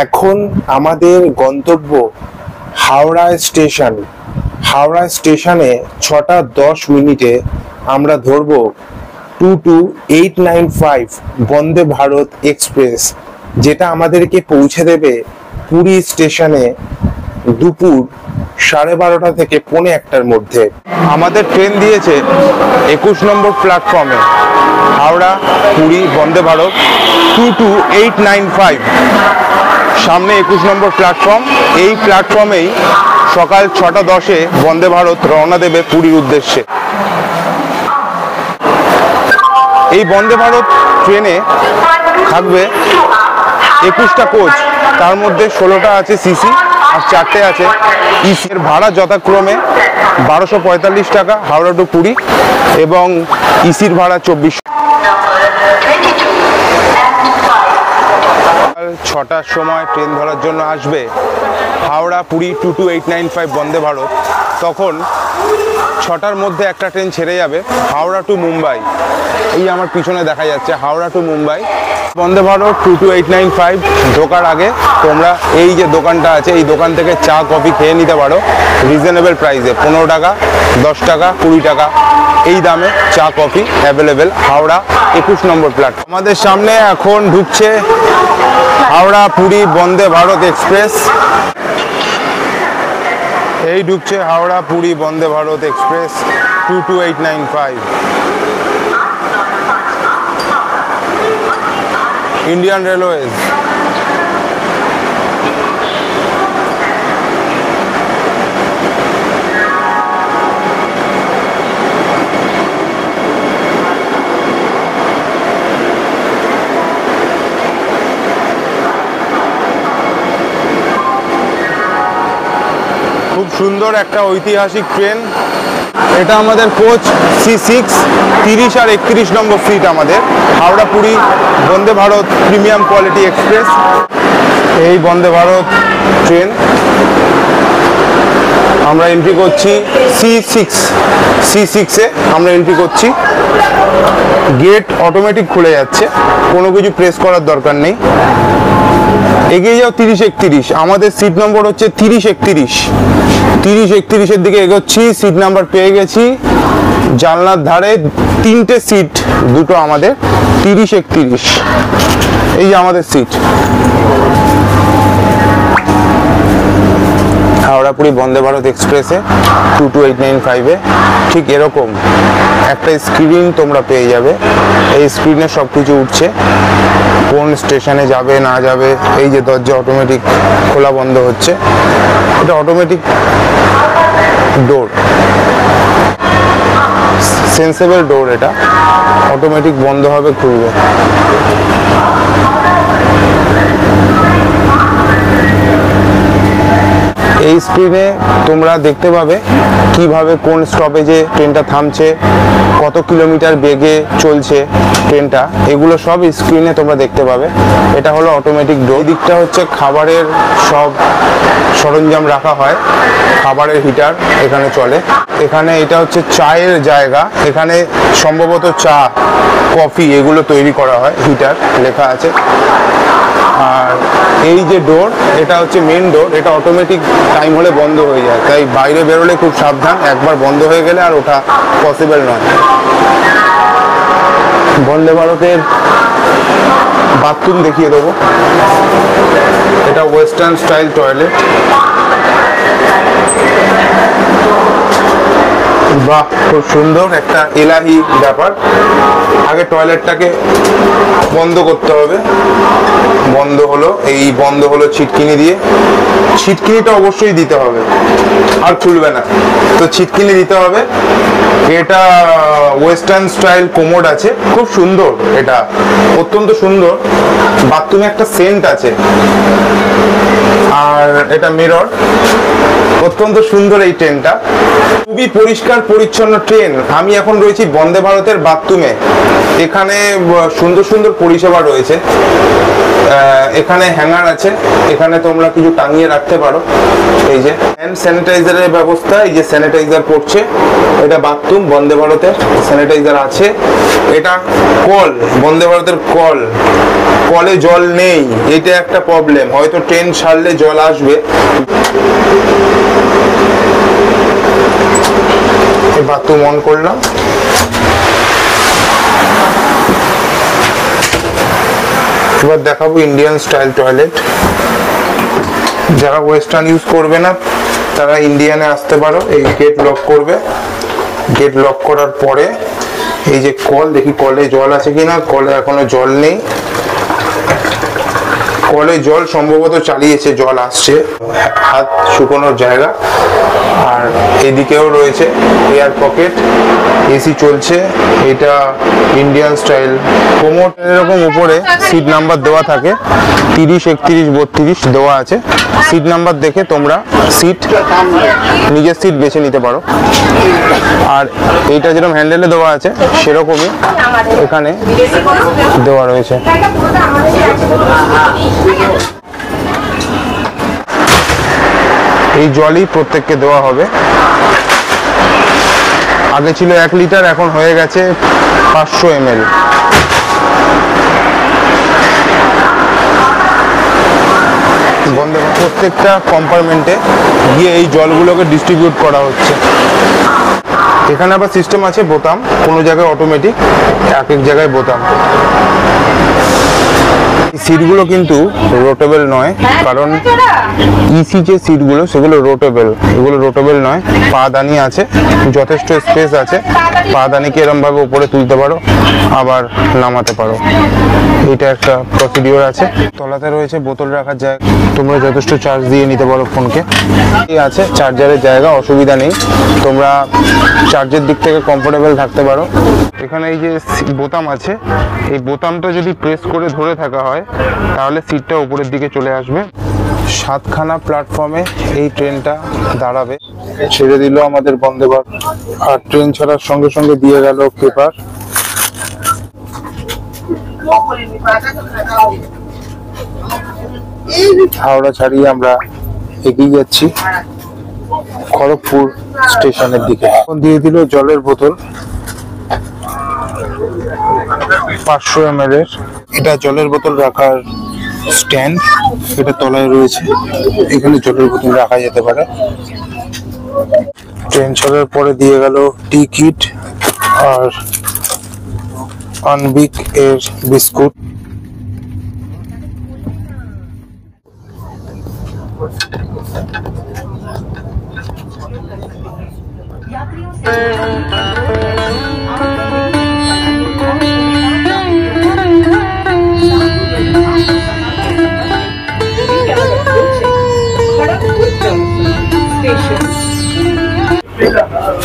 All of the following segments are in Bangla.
এখন আমাদের গন্তব্য হাওড়া স্টেশন। হাওড়া স্টেশনে 6:10 আমরা ধরব 22895 বন্দে ভারত এক্সপ্রেস, যেটা আমাদেরকে পৌঁছে দেবে পুরী স্টেশনে দুপুর 12:30 থেকে 1:45-র মধ্যে। আমাদের ট্রেন দিয়েছে 21 নম্বর প্ল্যাটফর্মে, হাওড়া পুরী বন্দে ভারত 22895। সামনে 21 নম্বর প্ল্যাটফর্ম। এই প্ল্যাটফর্মেই সকাল 6:10 বন্দে ভারত রওনা দেবে পুরীর উদ্দেশ্যে। এই বন্দে ভারত ট্রেনে থাকবে 21টা কোচ, তার মধ্যে 16টা আছে সিসি আর 4টে আছে ইসি। এর ভাড়া যথাক্রমে 1245 টাকা হাওড়া টু পুরী এবং ইসির ভাড়া 2400। 6টার সময় ট্রেন ধরার জন্য আসবে হাওড়া পুরী 22895 বন্দে ভারত। তখন 6টার মধ্যে একটা ট্রেন ছেড়ে যাবে হাওড়া টু মুম্বাই। এই আমার পিছনে দেখা যাচ্ছে হাওড়া টু মুম্বাই বন্দে ভারত 22895 ঢোকার আগে তোমরা এই যে দোকানটা আছে, এই দোকান থেকে চা কফি খেয়ে নিতে পারো রিজনেবল প্রাইসে। 15 টাকা, 10 টাকা, 20 টাকা এই দামে চা কফি অ্যাভেলেবেল হাওড়া 21 নম্বর প্ল্যাটফর্ম। আমাদের সামনে এখন ঢুকছে হাওড়া পুরী বন্দে ভারত এক্সপ্রেস। এই ঢুকছে Howrah Puri Vande Bharat express 22895 Indian railways. খুব সুন্দর একটা ঐতিহাসিক ট্রেন এটা। আমাদের কোচ C6 30 আর 31 নম্বর সিট আমাদের Howrah Puri Vande Bharat premium quality express. এই বন্দে ভারত ট্রেন আমরা এন্ট্রি করছি C6-এ আমরা এন্ট্রি করছি। গেট অটোমেটিক খুলে যাচ্ছে, কোনো কিছু প্রেস করার দরকার নেই। এগিয়ে যাও 30-31, আমাদের সিট নম্বর হচ্ছে 30-31-এর দিকে এগোচ্ছি। সিট নাম্বার পেয়ে গেছি। জানলার ধারে 3টে সিট, দুটো আমাদের 30-31, এই যে আমাদের সিট। হাওড়া পুরী বন্দে ভারত এক্সপ্রেসে 22895-এ ঠিক এরকম একটা স্ক্রিন তোমরা পেয়ে যাবে। এই স্ক্রিনে সব কিছু উঠছে, কোন স্টেশনে যাবে না যাবে। এই যে দরজা অটোমেটিক খোলা বন্ধ হচ্ছে, এটা অটোমেটিক ডোর, সেন্সেবল ডোর, এটা অটোমেটিক বন্ধ হবে খুলবে। এই স্ক্রিনে তোমরা দেখতে পাবে কিভাবে কোন স্টপেজে ট্রেনটা থামছে, কত কিলোমিটার বেগে চলছে ট্রেনটা, এগুলো সব স্ক্রিনে তোমরা দেখতে পাবে। এটা হলো অটোমেটিক ডোর। দিকটা হচ্ছে খাবারের সব সরঞ্জাম রাখা হয়, খাবারের হিটার এখানে চলে। এখানে এটা হচ্ছে চায়ের জায়গা, এখানে সম্ভবত চা কফি এগুলো তৈরি করা হয়, হিটার লেখা আছে। আর এই যে ডোর, এটা হচ্ছে মেন ডোর, এটা অটোমেটিক টাইম হলে বন্ধ হয়ে যায়, তাই বাইরে বেরোলে খুব সাবধান, একবার বন্ধ হয়ে গেলে আর ওঠা পসিবল নয়। বন্দে ভারতের বাথরুম দেখিয়ে দেবো, এটা ওয়েস্টার্ন স্টাইল টয়লেট। বাহ, খুব সুন্দর একটা এলাহি ব্যাপার। আগে টয়লেটটাকে বন্ধ করতে হবে, বন্ধ হলো, এই বন্ধ হলো ছিটকিনি দিয়ে। ছিটকিনিটা অবশ্যই দিতে হবে, আর খুলবে না, তো ছিটকিনি দিতে হবে। এটা ওয়েস্টার্ন স্টাইল কোমোড আছে, খুব সুন্দর, এটা অত্যন্ত সুন্দর। বাথরুমে একটা সেন্ট আছে, আর এটা মিরর, অত্যন্ত সুন্দর এই ট্রেনটা। খুবই পরিষ্কার পরিষ্কার পরিচ্ছন্ন ট্রেন। আমি এখন রয়েছি বন্দে ভারতের বাথরুমে। এখানে সুন্দর সুন্দর পরিষেবা রয়েছে। এখানে হ্যাঙ্গার আছে, এখানে তোমরা কিছু টাঙিয়ে রাখতে পারো। এই যে হ্যান্ড স্যানিটাইজারের ব্যবস্থা, এই যে স্যানিটাইজার পড়ছে, এটা বাথরুম বন্দে ভারতের, স্যানিটাইজার আছে। এটা কল, বন্দে ভারতের কল, কলে জল নেই, এটা একটা প্রবলেম। হয়তো ট্রেন ছাড়লে জল আসবে। বাথরুম অন করলাম। এবার দেখাবো ইন্ডিয়ান স্টাইল টয়লেট। যারা ওয়েস্টার্ন ইউজ করবে না তারা ইন্ডিয়ানে আসতে পারো। এই গেট লক করবে, গেট লক করার পরে এই যে কল, দেখি কলে জল আছে কিনা। কলে এখনো জল নেই, কলে জল সম্ভবত চালিয়েছে, জল আসছে। হাত শুকোনোর জায়গা। আর এদিকেও রয়েছে এয়ার পকেট, এসি চলছে। এটা ইন্ডিয়ান স্টাইল। কোমর এরকম উপরে সিট নাম্বার দেওয়া থাকে, 30, 31, 32 দেওয়া আছে। সিট নাম্বার দেখে তোমরা সিট, নিজের সিট বেছে নিতে পারো। আর এইটা যেরকম হ্যান্ডেলে দেওয়া আছে সেরকমই এখানে দেওয়া রয়েছে। এই জলই প্রত্যেককে দেওয়া হবে। আগে ছিল 1 লিটার, এখন হয়ে গেছে 500 ml। প্রত্যেকটা কম্পার্টমেন্টে গিয়ে এই জলগুলোকে ডিস্ট্রিবিউট করা হচ্ছে। এখানে আবার সিস্টেম আছে বোতাম, কোনো জায়গায় অটোমেটিক, এক এক জায়গায় বোতাম। সিটগুলো কিন্তু রোটেবল নয়, কারণ ইসি যে সিটগুলো সেগুলো রোটেবল, এগুলো রোটেবল নয়। পাদানি আছে, যথেষ্ট স্পেস আছে। পাদানিকে এরকম ভাবে উপরে তুলতে পারো, আবার নামাতে পারো। এটা একটা প্রসিডিওর আছে। তলাতে রয়েছে বোতল রাখার জায়গা, তোমরা যথেষ্ট চার্জ দিয়ে নিতে পারো ফোনকে। আছে চার্জারের জায়গা, অসুবিধা নেই, তোমরা চার্জের দিক থেকে কমফোর্টেবল থাকতে পারো। এখানে এই যে বোতাম আছে, এই বোতামটা যদি প্রেস করে ধরে থাকা হয় তাহলে সিটটা উপরের দিকে চলে আসবে। 7খানা প্ল্যাটফর্মে এই ট্রেনটা দাঁড়াবে। ছেড়ে দিল আমাদের বন্দে ভারত। আর ট্রেন ছাড়ার সঙ্গে সঙ্গে দিয়ে গেল পেপার। হাওড়া ছাড়িয়ে আমরা এগিয়ে যাচ্ছি খড়গপুর স্টেশনের দিকে। এখন দিয়ে দিল জলের বোতল 500 ml এর। এটা জলের বোতল রাখার স্ট্যান্ড, এটা তলায় রয়েছে, এখানে জলের বোতল রাখা যেতে পারে। ট্রেন ছাড়ার পরে দিয়ে গেল টিকিট আর আনবিক এর বিস্কুট।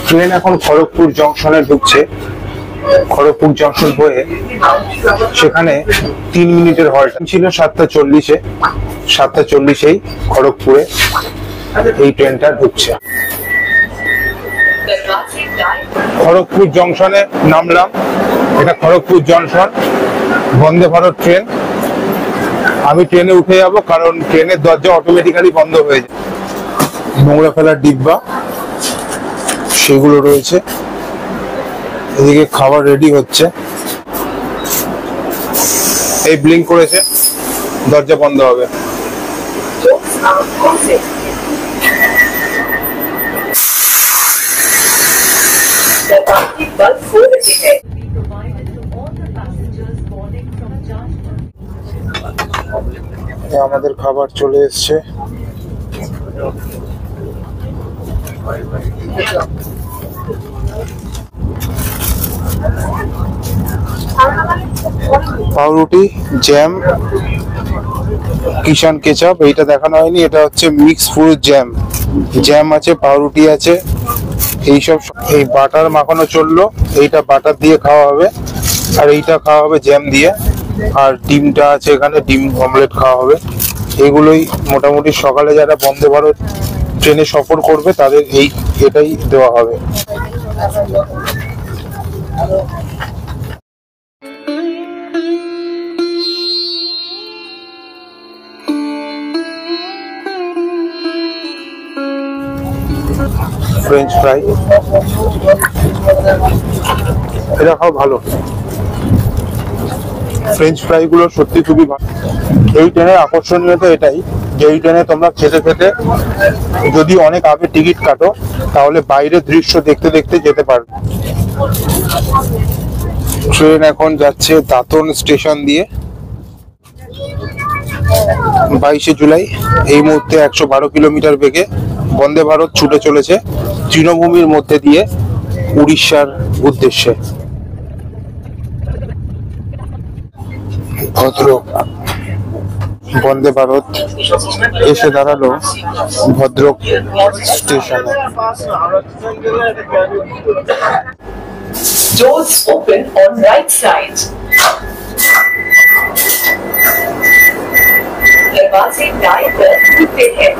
ট্রেন এখন খড়গপুর জংশনে ঢুকছে। খড়গপুর জংশন হয়ে সেখানে 3 মিনিটের হল্ট ছিল 7:40-এ। 7:40-এই খড়গপুরে এই ট্রেনটা ঢুকছে। খড়গপুর জংশনে নামলাম। এটা খড়গপুর জংশন, বন্দে ভারত ট্রেন। আমি ট্রেনে উঠে যাব, কারণ ট্রেনের দরজা অটোমেটিক্যালি বন্ধ হয়ে যায়। নোংরা ফেলার ডিব্বা সেগুলো রয়েছে। এদিকে খাবার রেডি হচ্ছে। এই ব্লিঙ্ক করেছে, দরজা বন্ধ হবে। আমাদের খাবার চলে এসছে। পাউরুটি, জ্যাম, কিষান কেচাপ। এইটা দেখানো হয়নি, এটা হচ্ছে মিক্স ফ্রুট জ্যাম। জ্যাম আছে, পাউরুটি আছে, এইসব। এই বাটার মাখানো চললো, এইটা বাটার দিয়ে খাওয়া হবে, আর এইটা খাওয়া হবে জ্যাম দিয়ে। আর ডিমটা আছে এখানে, ডিম অমলেট খাওয়া হবে। এগুলোই মোটামুটি সকালে যারা বন্দে ভারত ট্রেনে সফর করবে তাদের এটাই দেওয়া হবে। ফ্রেঞ্চ ফ্রাই, এটা খাও ভালো। ফ্রেঞ্চ ফ্রাই গুলো সত্যি খুবই ভালো। এই ট্রেনের আকর্ষণীয়তা এটাই যে এই ট্রেনে তোমরা খেতে খেতে যদি অনেক আগে টিকিট কাটো তাহলে বাইরের দৃশ্য দেখতে দেখতে যেতে পারবে। ট্রেন এখন যাচ্ছে দাঁতন স্টেশন দিয়ে। 22শে জুলাই এই মুহূর্তে 112 কিলোমিটার বেগে বন্দে ভারত ছুটে চলেছে তৃণভূমির মধ্যে দিয়ে উড়িষ্যার উদ্দেশ্যে। ভদ্রক বন্দে ভারত এসে দাঁড়ালো ভদ্রক স্টেশনে। Doors open on right side. दरवाजे दाएं पर खुलते हैं।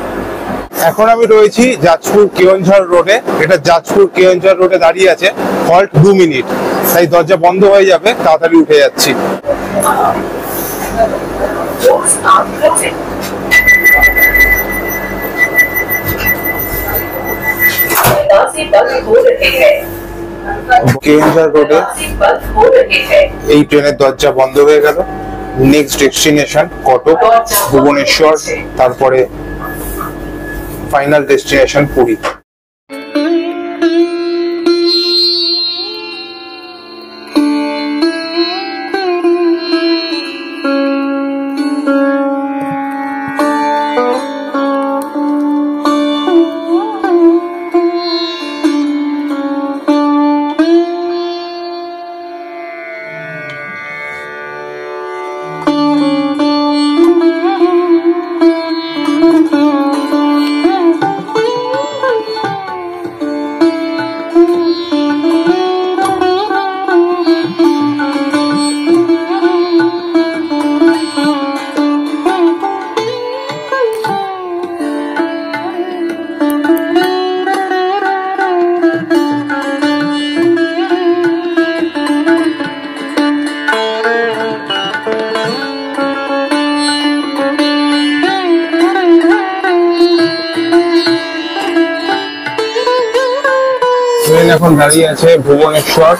এখন আমি রয়েছি যাজপুর কেওনঝড় রোডে। এটা যাজপুর কেওনঝড় রোডে দাঁড়িয়ে আছে, হল্ট 2 মিনিট, তাই দরজা বন্ধ হয়ে যাবে, তাড়াতাড়ি উঠে যাচ্ছি। Doors are closing. दरवाजे बंद हो रहे हैं। কেওনঝড় রোডে दरवाजे बंद हो रहे हैं। এই ট্রেনের দরজা বন্ধ হয়ে গেল। নেক্সট ডেস্টিনেশন কটক, ভুবনেশ্বর, তারপরে ফাইনাল ডেস্টিনেশন পুরী। ট্রেন এখন দাঁড়িয়ে আছে ভুবনেশ্বর।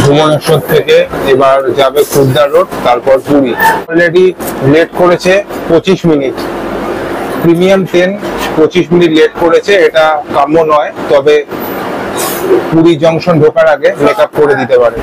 ভুবনেশ্বর থেকে এবার যাবে খুলনা রোড, তারপর পুরী। অলরেডি লেট করেছে 25 minute. Premium train 25 minute late করেছে, এটা কাম্য নয়, তবে পুরী জংশন ঢোকার আগে মেকআপ করে দিতে পারে।